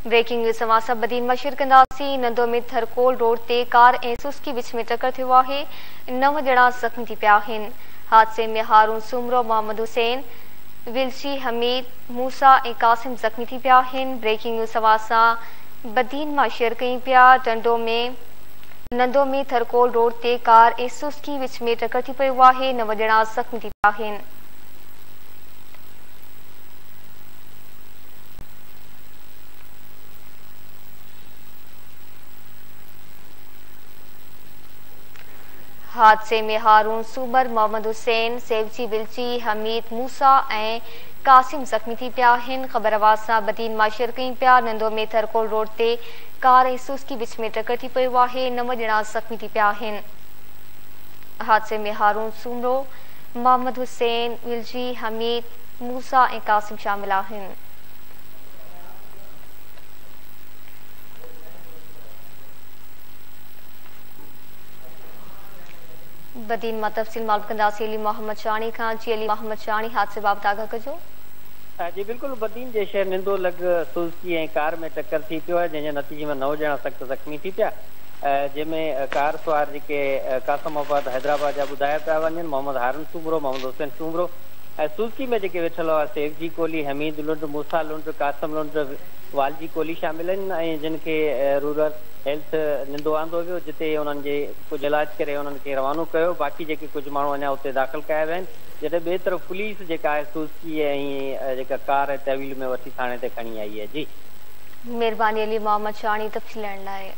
Breaking news समासा Badin मां share कंदासीं। नंदो में थरकोल रोड ते कार ऐं सुस्की विच में टक्कर थियो आहे। 9 ॼणा ज़ख़्मी थी पिया आहिनि। हादसे में हारून सुमरो, मोहम्मद हुसैन, विलची, हमीद, मूसा ऐं कासिम ज़ख़्मी थी पिया आहिनि। ब्रेकिंग न्यूज़ समासा बदीन मां शेयर कयूं पिया। नंदो में थरकोल रोड ते कार ऐं सुस्की विच में टक्कर थी पियो आहे। 9 ॼणा ज़ख़्मी थी पिया आहिनि। हादसे में हारून सूमर, मोहम्मद हुसैन, सेवची, विलची, हमीद, मूसा ऐं कासिम ज़ख़्मी थी पिया आहिनि। ख़बर आवाज़ बदीन मां शेयर कयूं पिया। नंदो में थरकोल रोड ते कार ऐं सुस्की विच में टक्कर थी पियो आहे। 9 ॼणा ज़ख़्मी थी पिया आहिनि। हादसे में हारून सूमरो, मोहम्मद हुसैन, विलची, हमीद, मूसा ऐं कासिम शामिल आहिनि। बदीन मां तफ़सील मालूम कंदासीं अली मोहम्मद शानी खां। जी अली मोहम्मद शानी, हादसे बाबति आगाह कजो। जी बिल्कुलु, बदीन जे शहर निंदो लॻ सुज़ुकी ऐं कार में टक्कर थी पियो आहे, जंहिंजे नतीजे में 9 ॼणा सख़्तु ज़ख़्मी थी पिया, जंहिंमें कार सवार जेके कासमाबाद हैदराबाद जा ॿुधाया पिया वञनि। मोहम्मद हारून सूमरो, मोहम्मद हुसैन सूमरो ऐं सुज़ुकी में जेके वेठल हुआ सेवजी कोहली, हमीद लुंड, मूसा लुंड, कासम लुंड, वालजी कोहली शामिल आहिनि ऐं जिन खे रूरल हेल्थ निंदो आंदो वियो, जिते उन्हनि जे कुझु इलाज करे उन्हनि खे रवानो कयो। बाक़ी जेके कुझु माण्हू अञा उते दाख़िल कया विया आहिनि, जॾहिं ॿिए तरफ़ पुलिस जेका आहे सुज़ुकी ऐं जेका कार आहे तहवील में वठी थाणे ते खणी आई आहे। जी महिरबानी अली मोहम्मद शानी तफ़सील ॾियण लाइ।